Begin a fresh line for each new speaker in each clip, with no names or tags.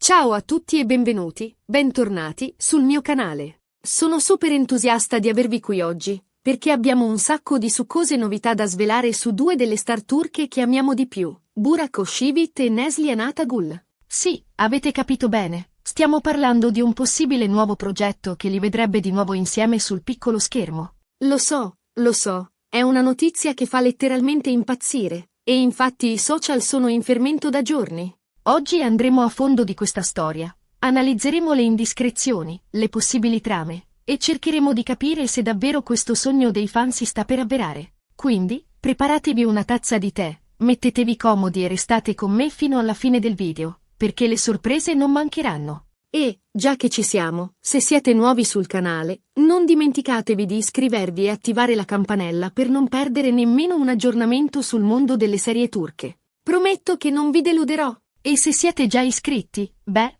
Ciao a tutti e bentornati sul mio canale. Sono super entusiasta di avervi qui oggi, perché abbiamo un sacco di succose novità da svelare su due delle star turche che amiamo di più, Burak Özçivit e Neslihan Atagul.
Sì, avete capito bene, stiamo parlando di un possibile nuovo progetto che li vedrebbe di nuovo insieme sul piccolo schermo.
Lo so, è una notizia che fa letteralmente impazzire, e infatti i social sono in fermento da giorni.
Oggi andremo a fondo di questa storia, analizzeremo le indiscrezioni, le possibili trame, e cercheremo di capire se davvero questo sogno dei fan si sta per avverare. Quindi, preparatevi una tazza di tè, mettetevi comodi e restate con me fino alla fine del video, perché le sorprese non mancheranno.
E, già che ci siamo, se siete nuovi sul canale, non dimenticatevi di iscrivervi e attivare la campanella per non perdere nemmeno un aggiornamento sul mondo delle serie turche. Prometto che non vi deluderò.
E se siete già iscritti,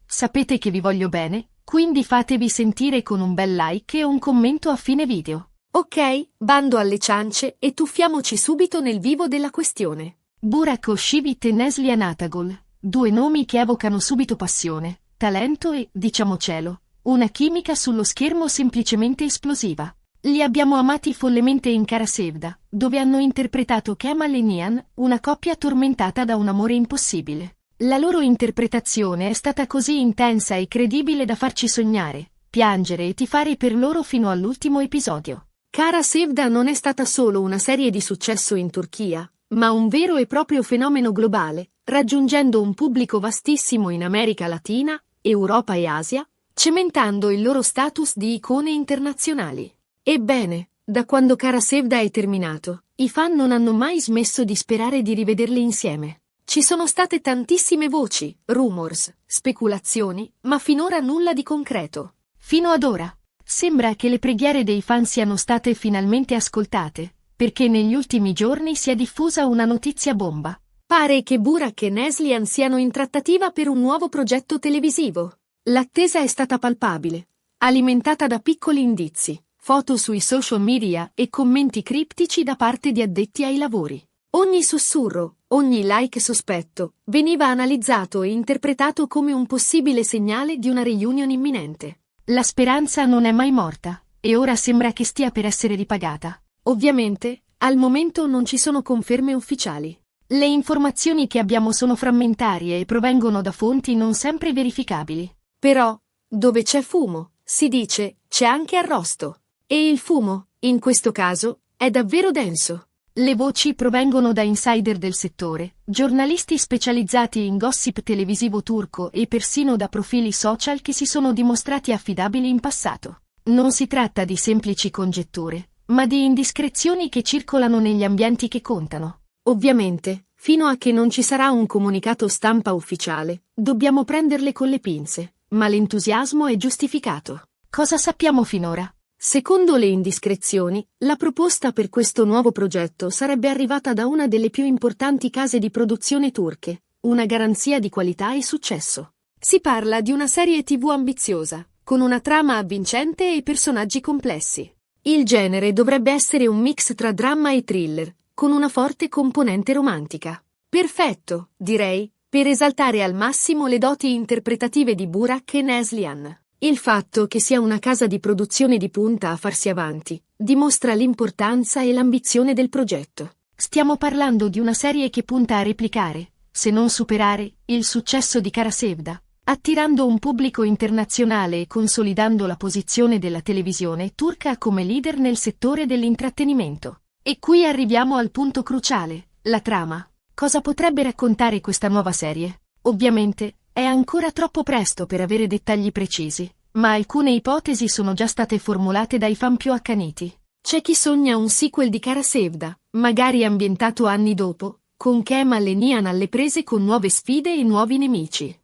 sapete che vi voglio bene, quindi fatevi sentire con un bel like e un commento a fine video.
Ok, bando alle ciance e tuffiamoci subito nel vivo della questione.
Burak Özçivit e Neslihan Atagul, due nomi che evocano subito passione, talento e, diciamocelo, una chimica sullo schermo semplicemente esplosiva. Li abbiamo amati follemente in Kara Sevda, dove hanno interpretato Kemal e Nihan, una coppia tormentata da un amore impossibile. La loro interpretazione è stata così intensa e credibile da farci sognare, piangere e tifare per loro fino all'ultimo episodio.
Kara Sevda non è stata solo una serie di successo in Turchia, ma un vero e proprio fenomeno globale, raggiungendo un pubblico vastissimo in America Latina, Europa e Asia, cementando il loro status di icone internazionali. Ebbene, da quando Kara Sevda è terminato, i fan non hanno mai smesso di sperare di rivederli insieme. Ci sono state tantissime voci, rumors, speculazioni, ma finora nulla di concreto.
Fino ad ora, sembra che le preghiere dei fan siano state finalmente ascoltate, perché negli ultimi giorni si è diffusa una notizia bomba.
Pare che Burak e Neslihan siano in trattativa per un nuovo progetto televisivo. L'attesa è stata palpabile, alimentata da piccoli indizi, foto sui social media e commenti criptici da parte di addetti ai lavori. Ogni sussurro, ogni like sospetto, veniva analizzato e interpretato come un possibile segnale di una reunion imminente.
La speranza non è mai morta, e ora sembra che stia per essere ripagata.
Ovviamente, al momento non ci sono conferme ufficiali.
Le informazioni che abbiamo sono frammentarie e provengono da fonti non sempre verificabili.
Però, dove c'è fumo, si dice, c'è anche arrosto. E il fumo, in questo caso, è davvero denso.
Le voci provengono da insider del settore, giornalisti specializzati in gossip televisivo turco e persino da profili social che si sono dimostrati affidabili in passato. Non si tratta di semplici congetture, ma di indiscrezioni che circolano negli ambienti che contano.
Ovviamente, fino a che non ci sarà un comunicato stampa ufficiale, dobbiamo prenderle con le pinze, ma l'entusiasmo è giustificato.
Cosa sappiamo finora?
Secondo le indiscrezioni, la proposta per questo nuovo progetto sarebbe arrivata da una delle più importanti case di produzione turche, una garanzia di qualità e successo. Si parla di una serie TV ambiziosa, con una trama avvincente e personaggi complessi. Il genere dovrebbe essere un mix tra dramma e thriller, con una forte componente romantica. Perfetto, direi, per esaltare al massimo le doti interpretative di Burak e Neslihan. Il fatto che sia una casa di produzione di punta a farsi avanti dimostra l'importanza e l'ambizione del progetto.
Stiamo parlando di una serie che punta a replicare, se non superare, il successo di Kara Sevda, attirando un pubblico internazionale e consolidando la posizione della televisione turca come leader nel settore dell'intrattenimento. E qui arriviamo al punto cruciale, la trama. Cosa potrebbe raccontare questa nuova serie? Ovviamente, è ancora troppo presto per avere dettagli precisi, ma alcune ipotesi sono già state formulate dai fan più accaniti.
C'è chi sogna un sequel di Kara Sevda, magari ambientato anni dopo, con Kemal e Nihan alle prese con nuove sfide e nuovi nemici.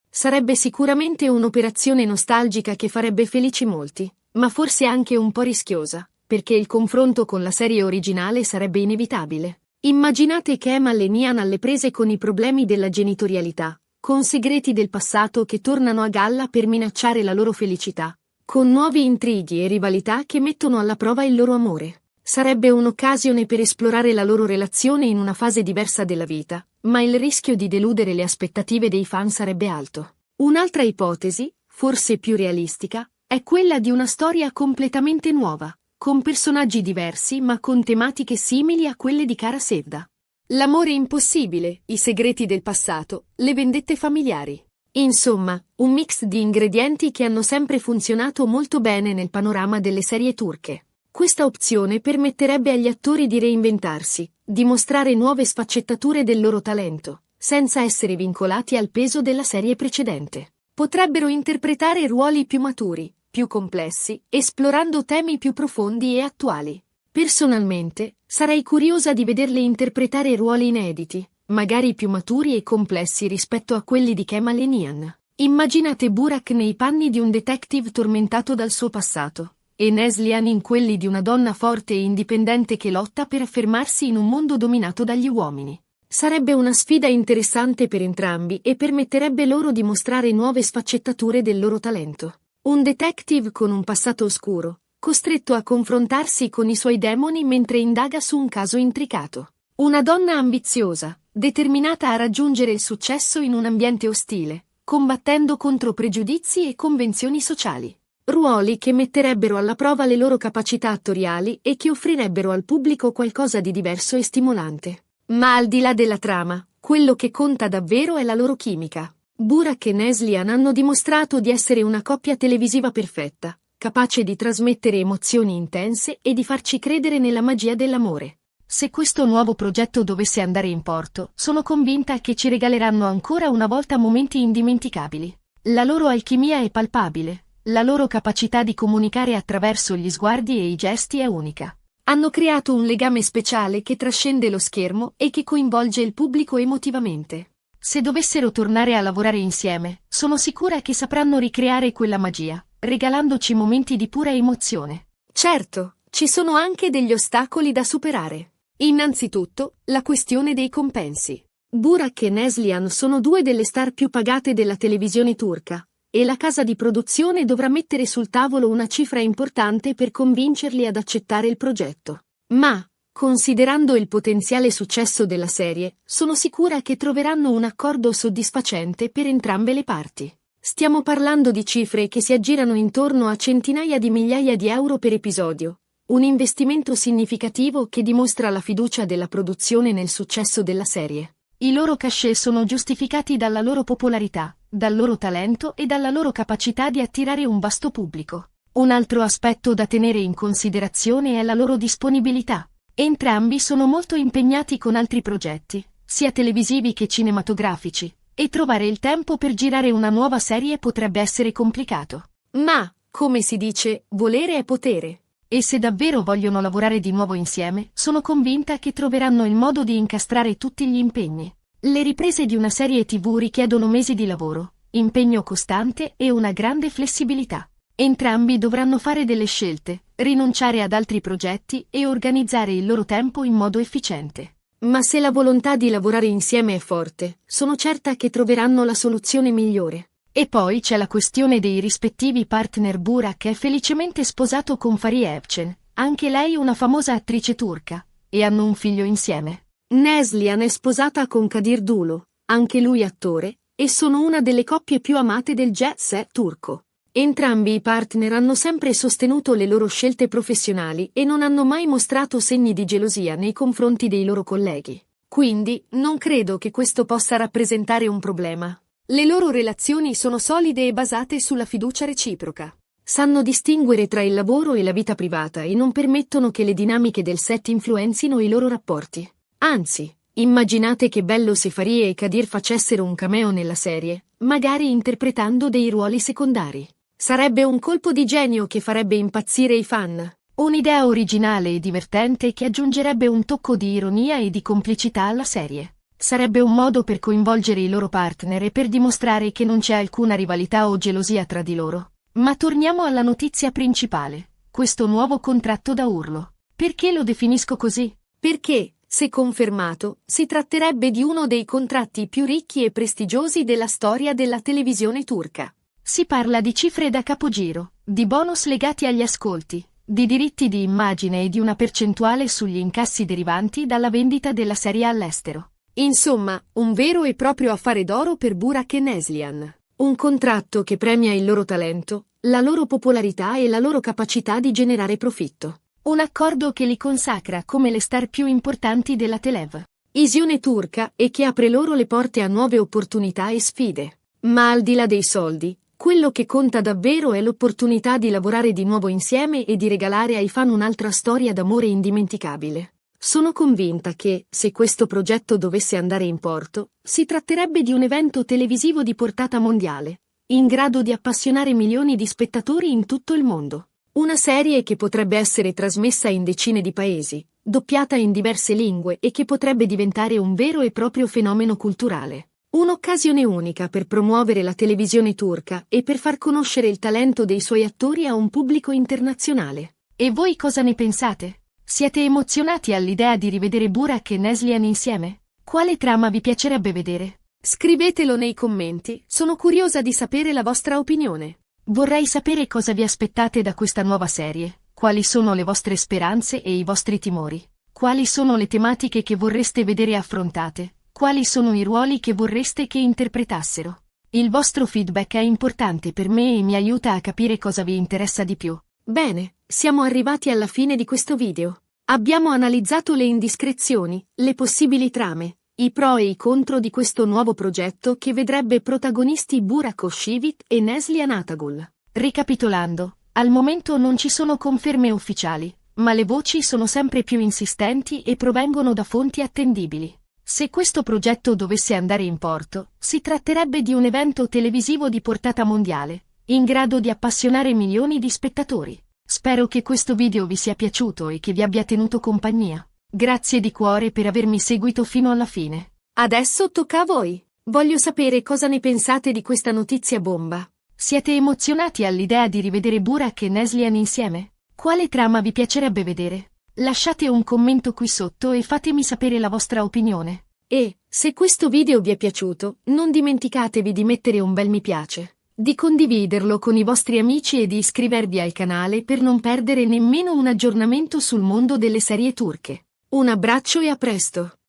Sarebbe sicuramente un'operazione nostalgica che farebbe felici molti, ma forse anche un po' rischiosa, perché il confronto con la serie originale sarebbe inevitabile. Immaginate Kemal e Nihan alle prese con i problemi della genitorialità, con segreti del passato che tornano a galla per minacciare la loro felicità, con nuovi intrighi e rivalità che mettono alla prova il loro amore. Sarebbe un'occasione per esplorare la loro relazione in una fase diversa della vita, ma il rischio di deludere le aspettative dei fan sarebbe alto. Un'altra ipotesi, forse più realistica, è quella di una storia completamente nuova, con personaggi diversi ma con tematiche simili a quelle di Kara Sevda. L'amore impossibile, i segreti del passato, le vendette familiari. Insomma, un mix di ingredienti che hanno sempre funzionato molto bene nel panorama delle serie turche. Questa opzione permetterebbe agli attori di reinventarsi, di mostrare nuove sfaccettature del loro talento, senza essere vincolati al peso della serie precedente. Potrebbero interpretare ruoli più maturi, più complessi, esplorando temi più profondi e attuali. Personalmente, sarei curiosa di vederle interpretare ruoli inediti, magari più maturi e complessi rispetto a quelli di Kemal e Nihan. Immaginate Burak nei panni di un detective tormentato dal suo passato, e Neslihan in quelli di una donna forte e indipendente che lotta per affermarsi in un mondo dominato dagli uomini. Sarebbe una sfida interessante per entrambi e permetterebbe loro di mostrare nuove sfaccettature del loro talento. Un detective con un passato oscuro, costretto a confrontarsi con i suoi demoni mentre indaga su un caso intricato. Una donna ambiziosa, determinata a raggiungere il successo in un ambiente ostile, combattendo contro pregiudizi e convenzioni sociali. Ruoli che metterebbero alla prova le loro capacità attoriali e che offrirebbero al pubblico qualcosa di diverso e stimolante. Ma al di là della trama, quello che conta davvero è la loro chimica. Burak e Neslihan hanno dimostrato di essere una coppia televisiva perfetta, capace di trasmettere emozioni intense e di farci credere nella magia dell'amore.
Se questo nuovo progetto dovesse andare in porto, sono convinta che ci regaleranno ancora una volta momenti indimenticabili. La loro alchimia è palpabile, la loro capacità di comunicare attraverso gli sguardi e i gesti è unica.
Hanno creato un legame speciale che trascende lo schermo e che coinvolge il pubblico emotivamente.
Se dovessero tornare a lavorare insieme, sono sicura che sapranno ricreare quella magia, regalandoci momenti di pura emozione.
Certo, ci sono anche degli ostacoli da superare. Innanzitutto, la questione dei compensi. Burak e Neslihan sono due delle star più pagate della televisione turca, e la casa di produzione dovrà mettere sul tavolo una cifra importante per convincerli ad accettare il progetto. Ma, considerando il potenziale successo della serie, sono sicura che troveranno un accordo soddisfacente per entrambe le parti. Stiamo parlando di cifre che si aggirano intorno a centinaia di migliaia di euro per episodio. Un investimento significativo che dimostra la fiducia della produzione nel successo della serie.
I loro cachet sono giustificati dalla loro popolarità, dal loro talento e dalla loro capacità di attirare un vasto pubblico. Un altro aspetto da tenere in considerazione è la loro disponibilità. Entrambi sono molto impegnati con altri progetti, sia televisivi che cinematografici, e trovare il tempo per girare una nuova serie potrebbe essere complicato.
Ma, come si dice, volere è potere.
E se davvero vogliono lavorare di nuovo insieme, sono convinta che troveranno il modo di incastrare tutti gli impegni. Le riprese di una serie TV richiedono mesi di lavoro, impegno costante e una grande flessibilità. Entrambi dovranno fare delle scelte, rinunciare ad altri progetti e organizzare il loro tempo in modo efficiente.
Ma se la volontà di lavorare insieme è forte, sono certa che troveranno la soluzione migliore.
E poi c'è la questione dei rispettivi partner. Burak è felicemente sposato con Fariye Evcen, anche lei una famosa attrice turca, e hanno un figlio insieme.
Neslihan è sposata con Kadir Dulo, anche lui attore, e sono una delle coppie più amate del jet set turco. Entrambi i partner hanno sempre sostenuto le loro scelte professionali e non hanno mai mostrato segni di gelosia nei confronti dei loro colleghi. Quindi, non credo che questo possa rappresentare un problema. Le loro relazioni sono solide e basate sulla fiducia reciproca. Sanno distinguere tra il lavoro e la vita privata e non permettono che le dinamiche del set influenzino i loro rapporti. Anzi, immaginate che bello se Fariye e Kadir facessero un cameo nella serie, magari interpretando dei ruoli secondari. Sarebbe un colpo di genio che farebbe impazzire i fan.
Un'idea originale e divertente che aggiungerebbe un tocco di ironia e di complicità alla serie. Sarebbe un modo per coinvolgere i loro partner e per dimostrare che non c'è alcuna rivalità o gelosia tra di loro. Ma torniamo alla notizia principale, questo nuovo contratto da urlo. Perché lo definisco così?
Perché, se confermato, si tratterebbe di uno dei contratti più ricchi e prestigiosi della storia della televisione turca.
Si parla di cifre da capogiro, di bonus legati agli ascolti, di diritti di immagine e di una percentuale sugli incassi derivanti dalla vendita della serie all'estero.
Insomma, un vero e proprio affare d'oro per Burak e Neslihan. Un contratto che premia il loro talento, la loro popolarità e la loro capacità di generare profitto.
Un accordo che li consacra come le star più importanti della telev.
Visione turca e che apre loro le porte a nuove opportunità e sfide. Ma al di là dei soldi, quello che conta davvero è l'opportunità di lavorare di nuovo insieme e di regalare ai fan un'altra storia d'amore indimenticabile. Sono convinta che, se questo progetto dovesse andare in porto, si tratterebbe di un evento televisivo di portata mondiale, in grado di appassionare milioni di spettatori in tutto il mondo. Una serie che potrebbe essere trasmessa in decine di paesi, doppiata in diverse lingue e che potrebbe diventare un vero e proprio fenomeno culturale. Un'occasione unica per promuovere la televisione turca e per far conoscere il talento dei suoi attori a un pubblico internazionale.
E voi cosa ne pensate? Siete emozionati all'idea di rivedere Burak e Neslihan insieme? Quale trama vi piacerebbe vedere?
Scrivetelo nei commenti, sono curiosa di sapere la vostra opinione.
Vorrei sapere cosa vi aspettate da questa nuova serie, quali sono le vostre speranze e i vostri timori, quali sono le tematiche che vorreste vedere affrontate, quali sono i ruoli che vorreste che interpretassero. Il vostro feedback è importante per me e mi aiuta a capire cosa vi interessa di più.
Bene, siamo arrivati alla fine di questo video. Abbiamo analizzato le indiscrezioni, le possibili trame, i pro e i contro di questo nuovo progetto che vedrebbe protagonisti Burak Özçivit e Neslihan Atagul.
Ricapitolando, al momento non ci sono conferme ufficiali, ma le voci sono sempre più insistenti e provengono da fonti attendibili. Se questo progetto dovesse andare in porto, si tratterebbe di un evento televisivo di portata mondiale, in grado di appassionare milioni di spettatori. Spero che questo video vi sia piaciuto e che vi abbia tenuto compagnia. Grazie di cuore per avermi seguito fino alla fine.
Adesso tocca a voi. Voglio sapere cosa ne pensate di questa notizia bomba.
Siete emozionati all'idea di rivedere Burak e Neslihan insieme? Quale trama vi piacerebbe vedere? Lasciate un commento qui sotto e fatemi sapere la vostra opinione.
E, se questo video vi è piaciuto, non dimenticatevi di mettere un bel mi piace, di condividerlo con i vostri amici e di iscrivervi al canale per non perdere nemmeno un aggiornamento sul mondo delle serie turche. Un abbraccio e a presto!